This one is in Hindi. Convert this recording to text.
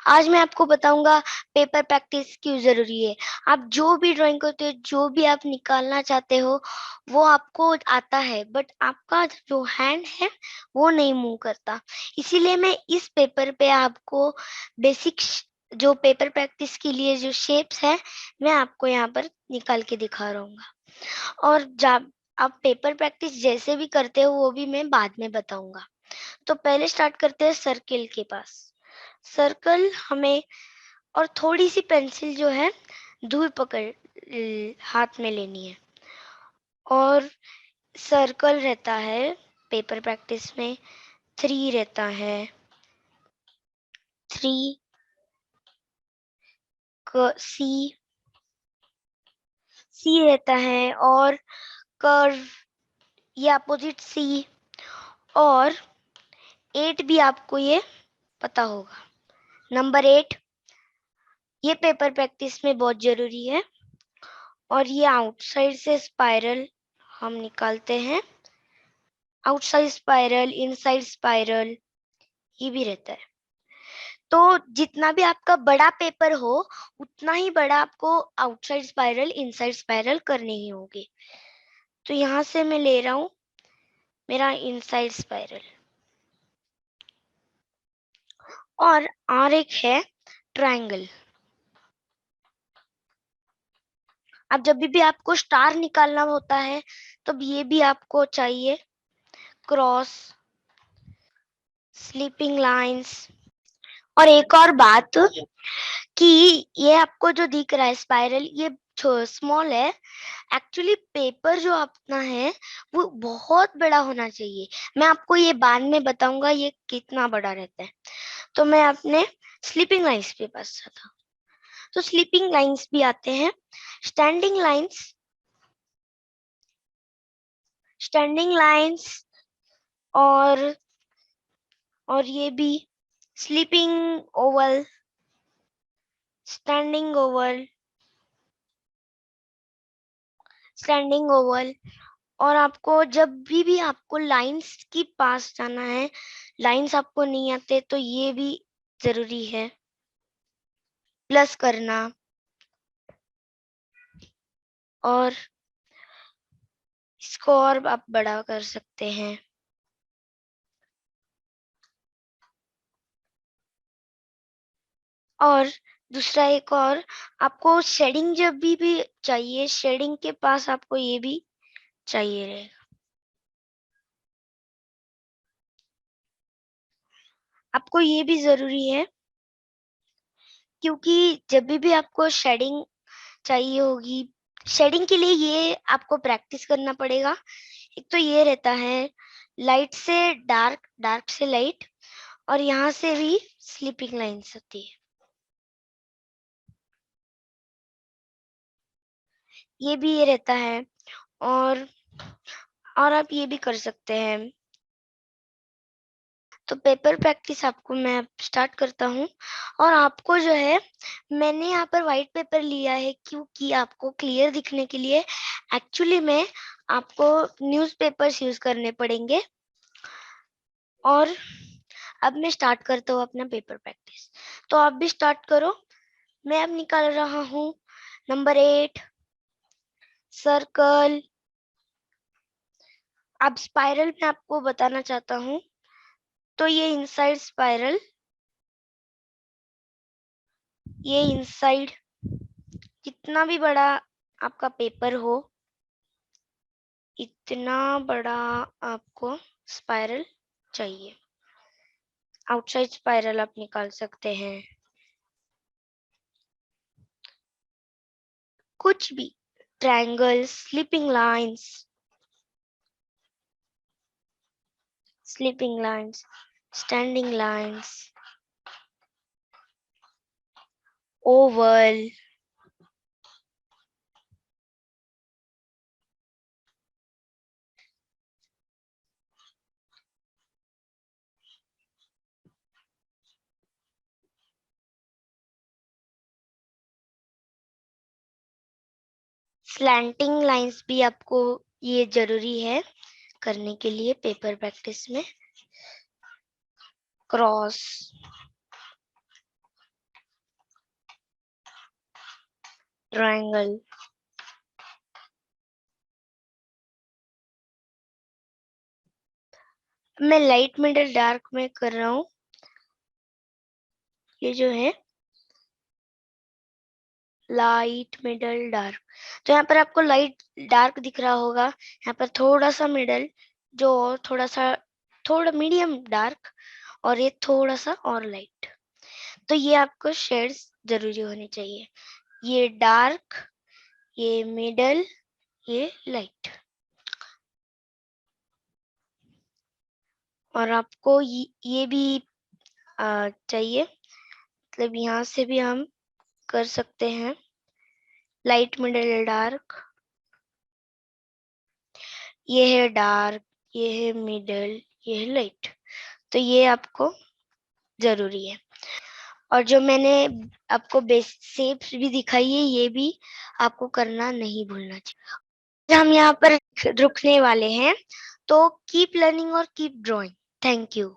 आज मैं आपको बताऊंगा पेपर प्रैक्टिस क्यों जरूरी है। आप जो भी ड्राइंग करते हो, जो भी आप निकालना चाहते हो, वो आपको आता है, बट आपका जो हैंड है वो नहीं मूव करता। इसीलिए मैं इस पेपर पे आपको बेसिक जो पेपर प्रैक्टिस के लिए जो शेप्स है, मैं आपको यहाँ पर निकाल के दिखा रहा हूँ। और जब आप पेपर प्रैक्टिस जैसे भी करते हो वो भी मैं बाद में बताऊंगा। तो पहले स्टार्ट करते हैं सर्किल के पास। सर्कल हमें और थोड़ी सी पेंसिल जो है दूर पकड़ हाथ में लेनी है। और सर्कल रहता है पेपर प्रैक्टिस में 3 रहता है। 3 सी सी रहता है और कर्व ये अपोजिट सी। और 8 भी आपको ये पता होगा। नंबर 8 ये पेपर प्रैक्टिस में बहुत जरूरी है। और ये आउटसाइड से स्पाइरल हम निकालते हैं। आउटसाइड स्पाइरल, इनसाइड स्पाइरल ये भी रहता है। तो जितना भी आपका बड़ा पेपर हो उतना ही बड़ा आपको आउटसाइड स्पाइरल, इनसाइड स्पाइरल करने ही होंगे। तो यहाँ से मैं ले रहा हूँ मेरा इनसाइड स्पाइरल। और एक है ट्रायंगल। अब जब भी आपको स्टार निकालना होता है तब ये भी आपको चाहिए। Cross, sleeping lines. और एक और बात कि ये आपको जो दिख रहा है स्पाइरल, ये स्मॉल है। एक्चुअली पेपर जो अपना है वो बहुत बड़ा होना चाहिए। मैं आपको ये बाद में बताऊंगा ये कितना बड़ा रहता है। तो मैं अपने स्लीपिंग लाइंस पे पास था। तो स्लीपिंग लाइंस भी आते हैं। स्टैंडिंग लाइंस, स्टैंडिंग लाइंस और ये भी sleeping Oval, standing Oval, standing Oval. और आपको जब भी आपको लाइंस की पास जाना है, लाइंस आपको नहीं आते तो ये भी जरूरी है प्लस करना। और इसको और आप बड़ा कर सकते हैं। और दूसरा एक और आपको शेडिंग जब भी चाहिए, शेडिंग के पास आपको ये भी चाहिए रहेगा। आपको ये भी जरूरी है क्योंकि जब भी आपको शेडिंग चाहिए होगी, शेडिंग के लिए ये आपको प्रैक्टिस करना पड़ेगा। एक तो ये रहता है लाइट से डार्क, डार्क से लाइट, और यहाँ से भी स्लीपिंग लाइन्स होती है। ये भी ये रहता है। और आप ये भी कर सकते हैं। तो पेपर प्रैक्टिस आपको मैं स्टार्ट करता हूँ। और आपको जो है, मैंने यहाँ पर व्हाइट पेपर लिया है क्योंकि आपको क्लियर दिखने के लिए। एक्चुअली में आपको न्यूज़पेपर्स यूज करने पड़ेंगे। और अब मैं स्टार्ट करता हूँ अपना पेपर प्रैक्टिस। तो आप भी स्टार्ट करो। मैं अब निकाल रहा हूँ नंबर 8 सर्कल। अब स्पाइरल में आपको बताना चाहता हूँ। तो ये इनसाइड स्पाइरल, ये इनसाइड। जितना भी बड़ा आपका पेपर हो इतना बड़ा आपको स्पाइरल चाहिए। आउटसाइड स्पाइरल आप निकाल सकते हैं कुछ भी। Triangle, sleeping lines, sleeping lines, standing lines, Oval. Slanting lines भी आपको ये जरूरी है करने के लिए पेपर प्रैक्टिस में। Cross, triangle. मैं लाइट मिडल डार्क में कर रहा हूँ। ये जो है लाइट मिडल डार्क, तो यहाँ पर आपको लाइट डार्क दिख रहा होगा, यहाँ पर थोड़ा सा मिडल, जो थोड़ा सा थोड़ा मीडियम डार्क, और ये थोड़ा सा और लाइट। तो ये आपको शेड्स जरूरी होने चाहिए, ये डार्क, ये मिडल, ये लाइट। और आपको ये भी चाहिए, मतलब यहाँ से भी हम कर सकते हैं लाइट मिडल डार्क। ये है डार्क, ये है मिडल, ये है लाइट। तो ये आपको जरूरी है। और जो मैंने आपको बेसिक शेप्स भी दिखाई है, ये भी आपको करना नहीं भूलना चाहिए। हम यहाँ पर रुकने वाले हैं, तो कीप लर्निंग और कीप ड्राइंग। Thank you.